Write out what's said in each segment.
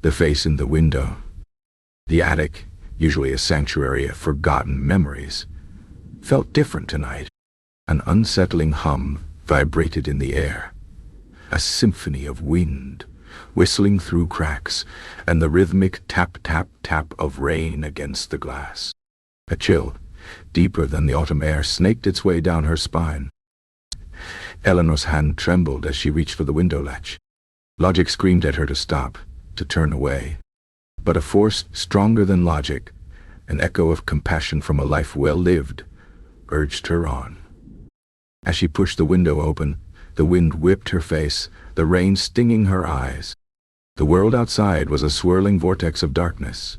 The face in the window. The attic, usually a sanctuary of forgotten memories, felt different tonight. An unsettling hum vibrated in the air, a symphony of wind whistling through cracks, and the rhythmic tap-tap-tap of rain against the glass. A chill, deeper than the autumn air, snaked its way down her spine. Eleanor's hand trembled as she reached for the window latch. Logic screamed at her to stop, to turn away. But a force stronger than logic, an echo of compassion from a life well lived, urged her on. As she pushed the window open, the wind whipped her face, the rain stinging her eyes. The world outside was a swirling vortex of darkness,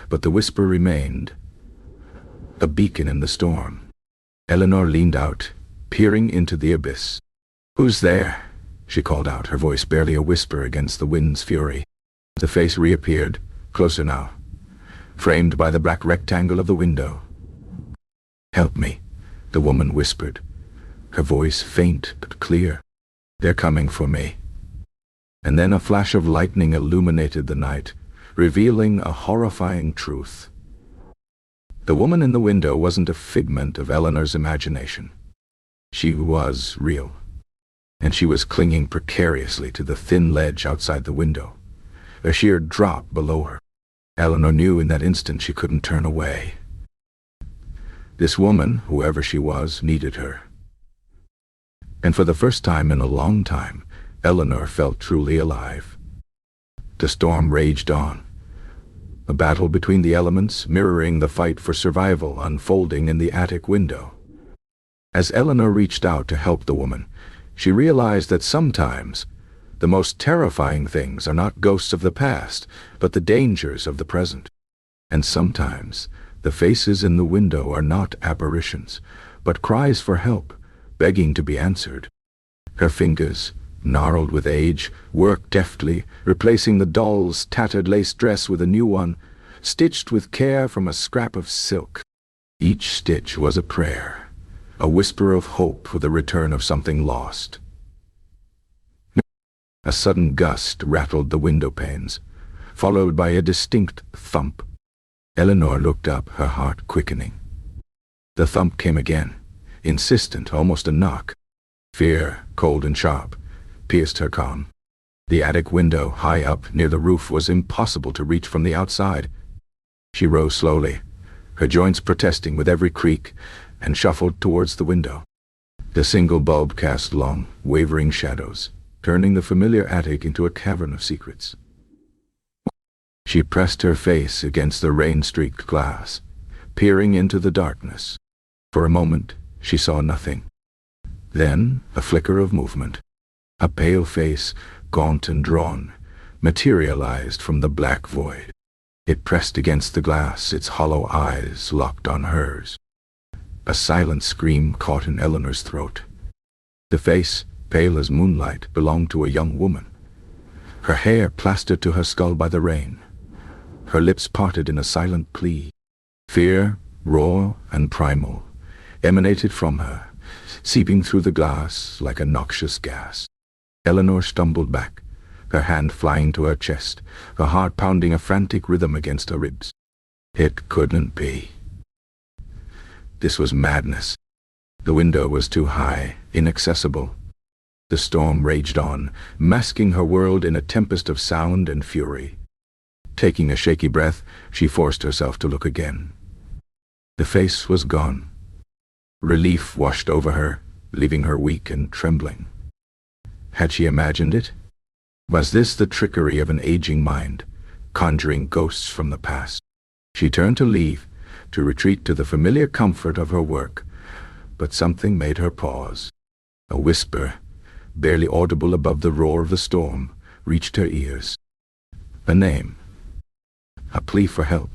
but the whisper remained, a beacon in the storm. Eleanor leaned out, peering into the abyss. "Who's there?" she called out, her voice barely a whisper against the wind's fury. The face reappeared, closer now, framed by the black rectangle of the window. "Help me," the woman whispered, her voice faint but clear. "They're coming for me." And then a flash of lightning illuminated the night, revealing a horrifying truth. The woman in the window wasn't a figment of Eleanor's imagination. She was real, and she was clinging precariously to the thin ledge outside the window, a sheer drop below her. Eleanor knew in that instant she couldn't turn away. This woman, whoever she was, needed her. And for the first time in a long time, Eleanor felt truly alive. The storm raged on, a battle between the elements mirroring the fight for survival unfolding in the attic window. As Eleanor reached out to help the woman, she realized that sometimes the most terrifying things are not ghosts of the past, but the dangers of the present. And sometimes the faces in the window are not apparitions, but cries for help, begging to be answered. Her fingers, gnarled with age, worked deftly, replacing the doll's tattered lace dress with a new one, stitched with care from a scrap of silk. Each stitch was a prayer, a whisper of hope for the return of something lost. A sudden gust rattled the window panes, followed by a distinct thump. Eleanor looked up, her heart quickening. The thump came again, insistent, almost a knock. Fear, cold and sharp, pierced her calm. The attic window, high up near the roof, was impossible to reach from the outside. She rose slowly, her joints protesting with every creak, and shuffled towards the window. The single bulb cast long, wavering shadows, turning the familiar attic into a cavern of secrets. She pressed her face against the rain-streaked glass, peering into the darkness. For a moment, she saw nothing. Then, a flicker of movement. A pale face, gaunt and drawn, materialized from the black void. It pressed against the glass, its hollow eyes locked on hers. A silent scream caught in Eleanor's throat. The face, pale as moonlight, belonged to a young woman. Her hair plastered to her skull by the rain. Her lips parted in a silent plea. Fear, raw and primal, emanated from her, seeping through the glass like a noxious gas. Eleanor stumbled back, her hand flying to her chest, her heart pounding a frantic rhythm against her ribs. It couldn't be. This was madness. The window was too high, inaccessible. The storm raged on, masking her world in a tempest of sound and fury. Taking a shaky breath, she forced herself to look again. The face was gone. Relief washed over her, leaving her weak and trembling. Had she imagined it? Was this the trickery of an aging mind, conjuring ghosts from the past? She turned to leave, to retreat to the familiar comfort of her work, but something made her pause. A whisper, barely audible above the roar of the storm, reached her ears. A name. A plea for help.